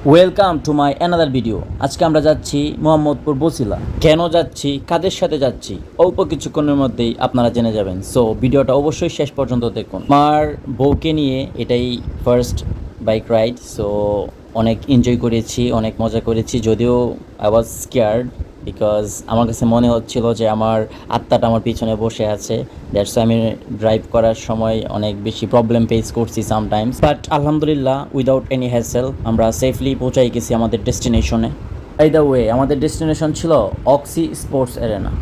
Welcome to my another video. আজকে আমরা যাচ্ছি মোহাম্মদপুর বছিলা। কেন যাচ্ছি, কাদের সাথে যাচ্ছি, অল্প কিছুক্ষণের মধ্যেই আপনারা জেনে যাবেন। সো ভিডিওটা অবশ্যই শেষ পর্যন্ত দেখুন। আমার বউকে নিয়ে এটাই ফার্স্ট বাইক রাইড। সো অনেক এনজয় করেছি, অনেক মজা করেছি, যদিও আই ওয়াজ স্কেয়ার্ড বিকজ আমার কাছে মনে হচ্ছিল যে আমার আত্মাটা আমার পিছনে বসে আছে। দ্যাটস আমি ড্রাইভ করার সময় অনেক বেশি প্রবলেম ফেস করছি সামটাইমস, বাট আলহামদুলিল্লাহ উইদাউট এনি হ্যাসেল আমরা সেফলি পৌঁছাই গেছি আমাদের ডেস্টিনেশনে। বাই দ্য ওয়ে, আমাদের ডেস্টিনেশন ছিল অক্সি স্পোর্টস অ্যারেনা।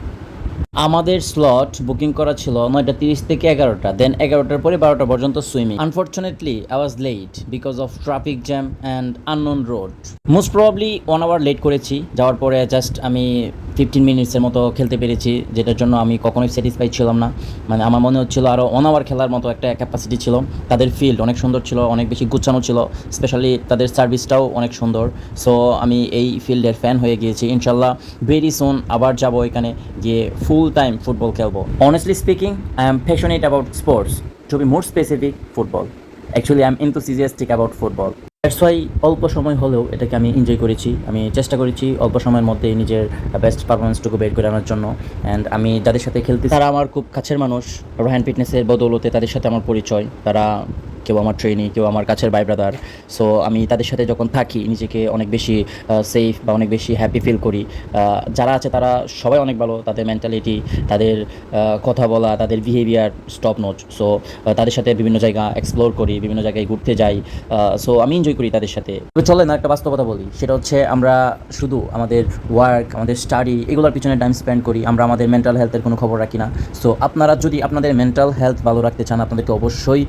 আমাদের স্লট বুকিং করা ছিল 9:30 থেকে 11টা, দেন 11টার পরে 12টা পর্যন্ত swimming. Unfortunately I was late because of traffic jam and unknown road. Most probably 1 hour late করেছি। যাওয়ার পরে জাস্ট আমি 15 মিনিটসের মতো খেলতে পেরেছি, যেটার জন্য আমি কখনোই স্যাটিসফাইড ছিলাম না। মানে আমার মনে হচ্ছিল আরও 1 আওয়ার খেলার মতো একটা ক্যাপাসিটি ছিল। তাদের ফিল্ড অনেক সুন্দর ছিল, অনেক বেশি গুছানো ছিল, স্পেশালি তাদের সার্ভিসটাও অনেক সুন্দর। সো আমি এই ফিল্ডের ফ্যান হয়ে গিয়েছি। ইনশাল্লাহ ভেরি সুন আবার যাব এখানে গিয়ে ফুল টাইম ফুটবল খেলবো। Honestly speaking, I am passionate about sports, to be more specific football. Actually I am enthusiastic about football. That's why অল্প সময় হলেও এটাকে আমি এনজয় করেছি। আমি চেষ্টা করেছি অল্প সময়ের মধ্যে নিজের বেস্ট পারফরমেন্সটুকু বের করে আনার জন্য। অ্যান্ড আমি যাদের সাথে খেলতে, তারা আমার খুব কাছের মানুষ। রোহান ফিটনেসের বদৌলতে তাদের সাথে আমার পরিচয়। তারা কেউ আমার ট্রেনি, কেউ আমার কাছের ভাই ব্রাদার। সো আমি তাদের সাথে যখন থাকি নিজেকে অনেক বেশি সেফ বা অনেক বেশি হ্যাপি ফিল করি। যারা আছে তারা সবাই অনেক ভালো, তাদের মেন্টালিটি, তাদের কথা বলা, তাদের বিহেভিয়ার স্টপ নোট। সো তাদের সাথে বিভিন্ন জায়গা এক্সপ্লোর করি, বিভিন্ন জায়গায় ঘুরতে যাই। সো আমি এনজয় করি তাদের সাথে। তো চলে না একটা বাস্তবতা বলি, সেটা হচ্ছে আমরা শুধু আমাদের ওয়ার্ক, আমাদের স্টাডি, এগুলোর পিছনে টাইম স্পেন্ড করি, আমরা আমাদের মেন্টাল হেলথের কোনো খবর রাখি না। সো আপনারা যদি আপনাদের মেন্টাল হেলথ ভালো রাখতে চান, আপনাদেরকে অবশ্যই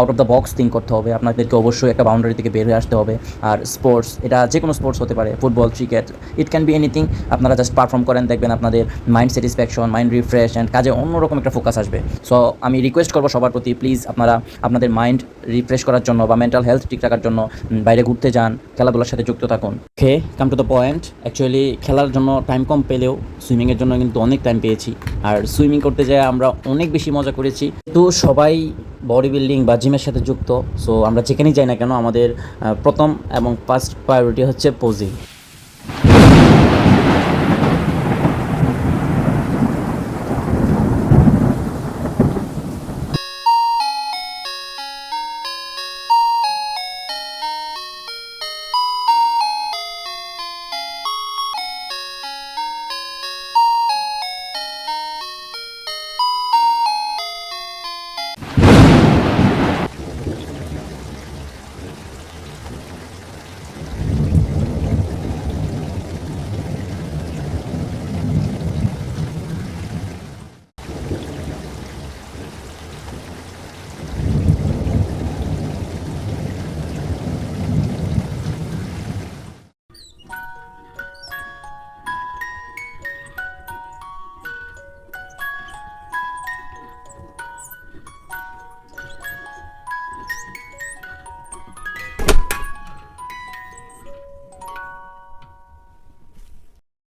out of the box think করতে হবে। আপনাদেরকে অবশ্যই একটা বাউন্ডারি থেকে বের হয়ে আসতে হবে। আর স্পোর্টস, এটা যে কোনো স্পোর্টস হতে পারে, football, cricket, it can be anything. আপনারা জাস্ট পারফর্ম করেন, দেখবেন আপনাদের mind satisfaction, mind refresh and কাজে অন্যরকম একটা ফোকাস আসবে। সো আমি রিকোয়েস্ট করবো সবার প্রতি, প্লিজ আপনারা আপনাদের মাইন্ড রিফ্রেশ করার জন্য বা মেন্টাল হেলথ ঠিক রাখার জন্য বাইরে ঘুরতে যান, খেলাধুলার সাথে যুক্ত থাকুন। Okay, come to the point. Actually খেলার জন্য টাইম কম পেলেও সুইমিংয়ের জন্য কিন্তু অনেক টাইম পেয়েছি। আর সুইমিং করতে যেয়ে আমরা অনেক বেশি মজা করেছি। তো সবাই বডি বিল্ডিং বা জিমের সাথে যুক্ত। সো আমরা যেখানেই যাই না কেন, আমাদের প্রথম এবং ফার্স্ট প্রায়োরিটি হচ্ছে পোজিং।